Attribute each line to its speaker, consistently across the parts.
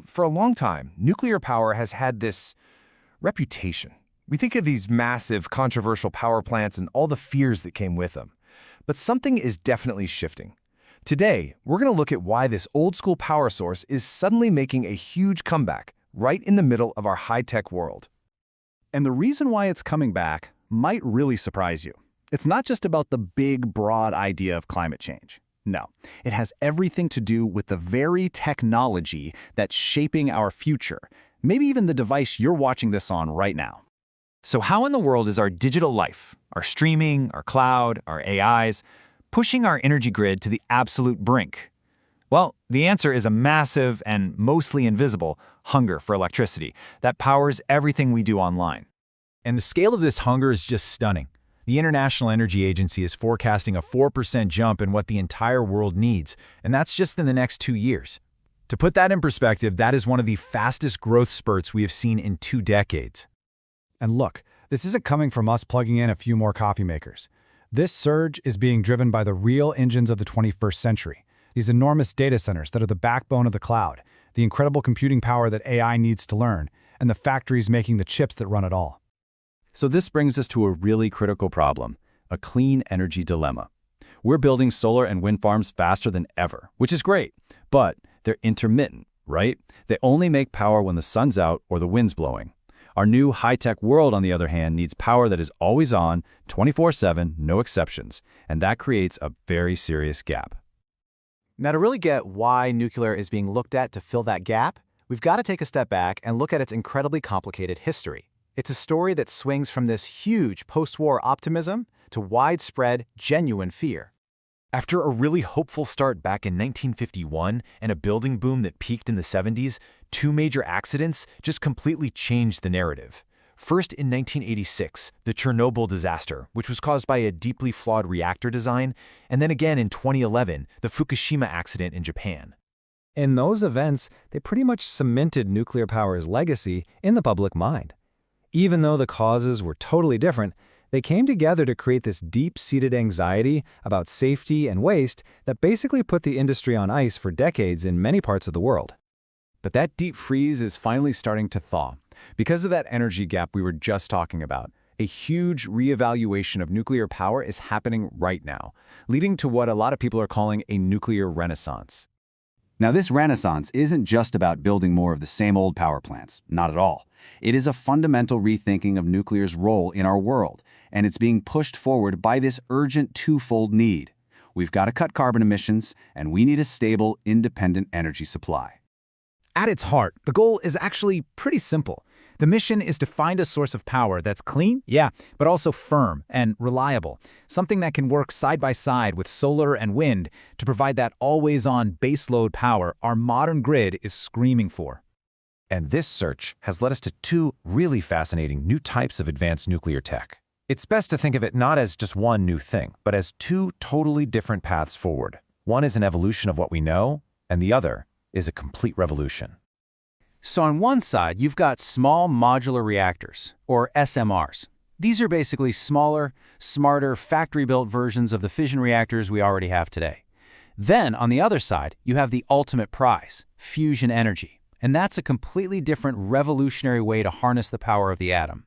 Speaker 1: For a long time, nuclear power has had this reputation. We think of these massive, controversial power plants and all the fears that came with them. But something is definitely shifting. Today, we're going to look at why this old-school power source is suddenly making a huge comeback right in the middle of our high-tech world.
Speaker 2: And the reason why it's coming back might really surprise you. It's not just about the big, broad idea of climate change. No, it has everything to do with the very technology that's shaping our future, maybe even the device you're watching this on right now.
Speaker 3: So how in the world is our digital life, our streaming, our cloud, our AIs, pushing our energy grid to the absolute brink? Well, the answer is a massive and mostly invisible hunger for electricity that powers everything we do online.
Speaker 4: And the scale of this hunger is just stunning. The International Energy Agency is forecasting a 4% jump in what the entire world needs, and that's just in the next 2 years. To put that in perspective, that is one of the fastest growth spurts we have seen in 2 decades.
Speaker 5: And look, this isn't coming from us plugging in a few more coffee makers. This surge is being driven by the real engines of the 21st century, these enormous data centers that are the backbone of the cloud, the incredible computing power that AI needs to learn, and the factories making the chips that run it all.
Speaker 4: So this brings us to a really critical problem, a clean energy dilemma. We're building solar and wind farms faster than ever, which is great, but they're intermittent, right? They only make power when the sun's out or the wind's blowing. Our new high-tech world, on the other hand, needs power that is always on, 24/7, no exceptions, and that creates a very serious gap.
Speaker 6: Now, to really get why nuclear is being looked at to fill that gap, we've got to take a step back and look at its incredibly complicated history. It's a story that swings from this huge post-war optimism to widespread, genuine fear.
Speaker 3: After a really hopeful start back in 1951 and a building boom that peaked in the 70s, 2 major accidents just completely changed the narrative. First, in 1986, the Chernobyl disaster, which was caused by a deeply flawed reactor design, and then again in 2011, the Fukushima accident in Japan.
Speaker 7: In those events, they pretty much cemented nuclear power's legacy in the public mind. Even though the causes were totally different, they came together to create this deep-seated anxiety about safety and waste that basically put the industry on ice for decades in many parts of the world.
Speaker 2: But that deep freeze is finally starting to thaw. Because of that energy gap we were just talking about, a huge reevaluation of nuclear power is happening right now, leading to what a lot of people are calling a nuclear renaissance.
Speaker 8: Now, this renaissance isn't just about building more of the same old power plants, not at all. It is a fundamental rethinking of nuclear's role in our world, and it's being pushed forward by this urgent twofold need. We've got to cut carbon emissions, and we need a stable, independent energy supply.
Speaker 9: At its heart, the goal is actually pretty simple. The mission is to find a source of power that's clean, but also firm and reliable, something that can work side by side with solar and wind to provide that always-on baseload power our modern grid is screaming for.
Speaker 4: And this search has led us to 2 really fascinating new types of advanced nuclear tech. It's best to think of it not as just one new thing, but as 2 totally different paths forward. One is an evolution of what we know, and the other is a complete revolution.
Speaker 2: So on one side, you've got Small Modular Reactors, or SMRs. These are basically smaller, smarter, factory-built versions of the fission reactors we already have today. Then, on the other side, you have the ultimate prize, fusion energy. And that's a completely different, revolutionary way to harness the power of the atom.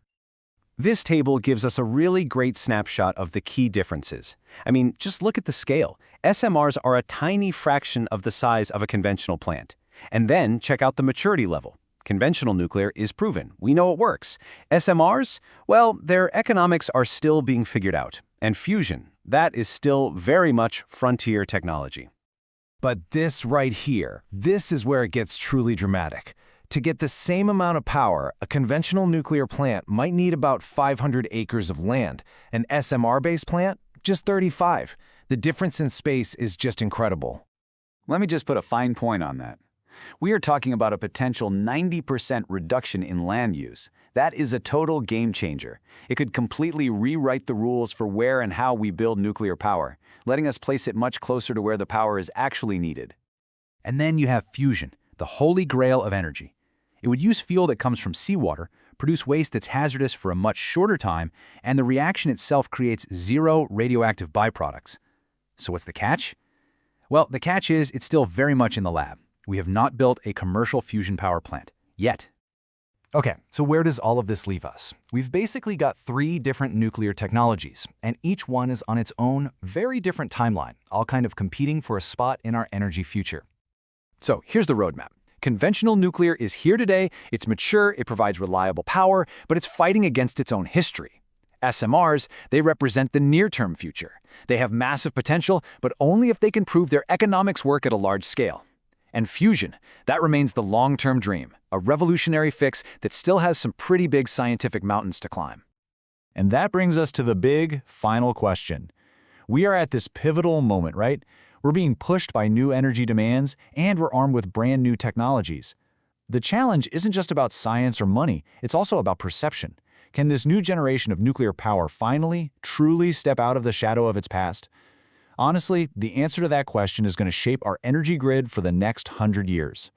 Speaker 1: This table gives us a really great snapshot of the key differences. I mean, just look at the scale. SMRs are a tiny fraction of the size of a conventional plant. And then check out the maturity level. Conventional nuclear is proven. We know it works. SMRs, well, their economics are still being figured out. And fusion, that is still very much frontier technology.
Speaker 4: But this right here, this is where it gets truly dramatic. To get the same amount of power, a conventional nuclear plant might need about 500 acres of land. An SMR-based plant, just 35. The difference in space is just incredible.
Speaker 8: Let me just put a fine point on that. We are talking about a potential 90% reduction in land use. That is a total game changer. It could completely rewrite the rules for where and how we build nuclear power, letting us place it much closer to where the power is actually needed.
Speaker 2: And then you have fusion, the holy grail of energy. It would use fuel that comes from seawater, produce waste that's hazardous for a much shorter time, and the reaction itself creates 0 radioactive byproducts. So what's the catch? Well, the catch is it's still very much in the lab. We have not built a commercial fusion power plant. Yet.
Speaker 3: Okay, so where does all of this leave us? We've basically got 3 different nuclear technologies, and each one is on its own, very different timeline, all kind of competing for a spot in our energy future.
Speaker 2: So here's the roadmap. Conventional nuclear is here today, it's mature, it provides reliable power, but it's fighting against its own history. SMRs, they represent the near-term future. They have massive potential, but only if they can prove their economics work at a large scale. And fusion, that remains the long-term dream, a revolutionary fix that still has some pretty big scientific mountains to climb.
Speaker 4: And that brings us to the big, final question. We are at this pivotal moment, right? We're being pushed by new energy demands, and we're armed with brand new technologies. The challenge isn't just about science or money, it's also about perception. Can this new generation of nuclear power finally, truly step out of the shadow of its past? Honestly, the answer to that question is going to shape our energy grid for the next 100 years.